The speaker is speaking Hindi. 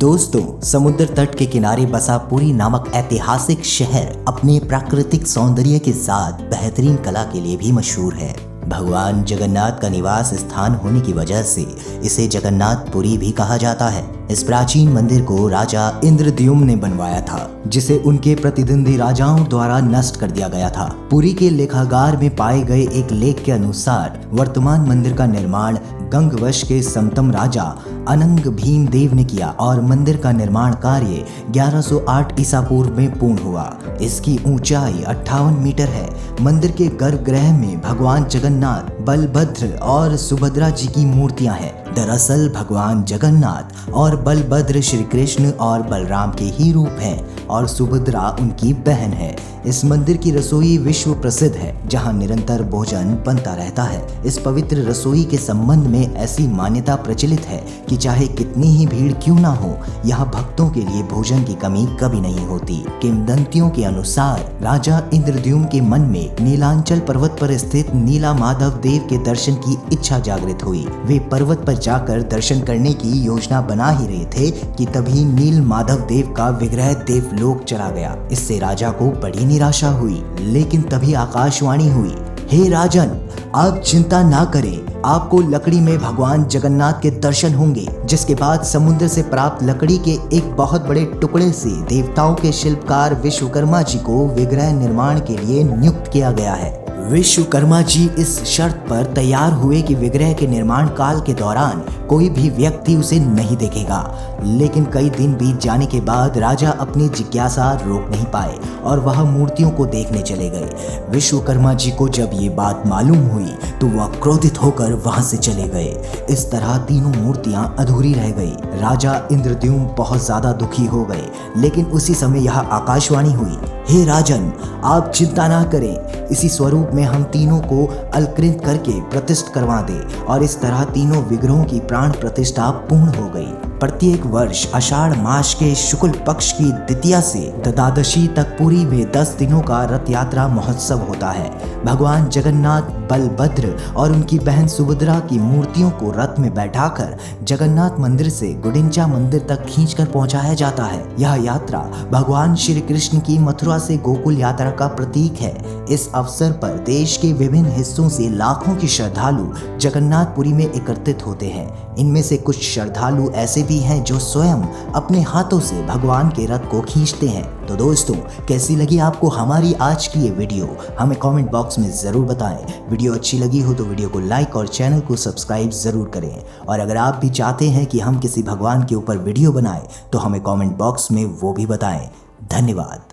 दोस्तों, समुद्र तट के किनारे बसा पुरी नामक ऐतिहासिक शहर अपने प्राकृतिक सौंदर्य के साथ बेहतरीन कला के लिए भी मशहूर है। भगवान जगन्नाथ का निवास स्थान होने की वजह से इसे जगन्नाथपुरी भी कहा जाता है। इस प्राचीन मंदिर को राजा इंद्रद्युम्न ने बनवाया था, जिसे उनके प्रतिद्वंदी राजाओं द्वारा नष्ट कर दिया गया था। पुरी के लेखागार में पाए गए एक लेख के अनुसार वर्तमान मंदिर का निर्माण गंगवश के समतम राजा अनंग भीम देव ने किया और मंदिर का निर्माण कार्य 1108 ईसा पूर्व में पूर्ण हुआ। इसकी ऊंचाई 58 मीटर है। मंदिर के गर्भगृह में भगवान जगन्नाथ, बलभद्र और सुभद्रा जी की मूर्तियां हैं। दरअसल भगवान जगन्नाथ और बलभद्र श्री कृष्ण और बलराम के ही रूप हैं और सुभद्रा उनकी बहन है। इस मंदिर की रसोई विश्व प्रसिद्ध है, जहां निरंतर भोजन बनता रहता है। इस पवित्र रसोई के संबंध में ऐसी मान्यता प्रचलित है कि चाहे कितनी ही भीड़ क्यों ना हो, यहाँ भक्तों के लिए भोजन की कमी कभी नहीं होती। किंवदंतियों के अनुसार राजा इंद्रद्युम्न के मन में नीलांचल पर्वत पर स्थित नीला माधव देव के दर्शन की इच्छा जागृत हुई। वे पर्वत पर जाकर दर्शन करने की योजना बना ही रहे थे कि तभी नील माधव देव का विग्रह देवलोक चला गया। इससे राजा को बड़ी निराशा हुई, लेकिन तभी आकाशवाणी हुई, हे राजन, आप चिंता ना करें, आपको लकड़ी में भगवान जगन्नाथ के दर्शन होंगे। जिसके बाद समुद्र से प्राप्त लकड़ी के एक बहुत बड़े टुकड़े से देवताओं के शिल्पकार विश्वकर्मा जी को विग्रह निर्माण के लिए नियुक्त किया गया है। विश्वकर्मा जी इस शर्त पर तैयार हुए कि विग्रह के निर्माण काल के दौरान कोई भी व्यक्ति उसे नहीं देखेगा। लेकिन कई दिन बीत जाने के बाद राजा अपनी जिज्ञासा रोक नहीं पाए और वह मूर्तियों को देखने चले गए। विश्वकर्मा जी को जब ये बात मालूम हुई तो वह क्रोधित होकर वहां से चले गए। इस तरह तीनों मूर्तियां अधूरी रह गई। राजा इंद्रद्युम्न बहुत ज्यादा दुखी हो गए, लेकिन उसी समय यह आकाशवाणी हुई, हे राजन, आप चिंता ना करें, इसी स्वरूप में हम तीनों को अलकृत करके प्रतिष्ठित करवा दें। और इस तरह तीनों विग्रहों की प्राण प्रतिष्ठा पूर्ण हो गई। प्रत्येक वर्ष आषाढ़ मास के शुक्ल पक्ष की द्वितीया से द्वादशी तक पुरी में 10 दिनों का रथ यात्रा महोत्सव होता है। भगवान जगन्नाथ, बलभद्र और उनकी बहन सुभद्रा की मूर्तियों को रथ में बैठाकर जगन्नाथ मंदिर से गुडिंचा मंदिर तक खींचकर पहुंचाया जाता है। यह यात्रा भगवान श्री कृष्ण की मथुरा से गोकुल यात्रा का प्रतीक है। इस अवसर पर देश के विभिन्न हिस्सों से लाखों के श्रद्धालु जगन्नाथपुरी में एकत्रित होते हैं। इनमें से कुछ श्रद्धालु ऐसे भी हैं जो स्वयं अपने हाथों से भगवान के रथ को खींचते हैं। तो दोस्तों, कैसी लगी आपको हमारी आज की ये वीडियो? हमें कमेंट बॉक्स में जरूर बताएं। वीडियो अच्छी लगी हो तो वीडियो को लाइक और चैनल को सब्सक्राइब जरूर करें। और अगर आप भी चाहते हैं कि हम किसी भगवान के ऊपर वीडियो बनाएं तो हमें कमेंट बॉक्स में वो भी बताएं। धन्यवाद।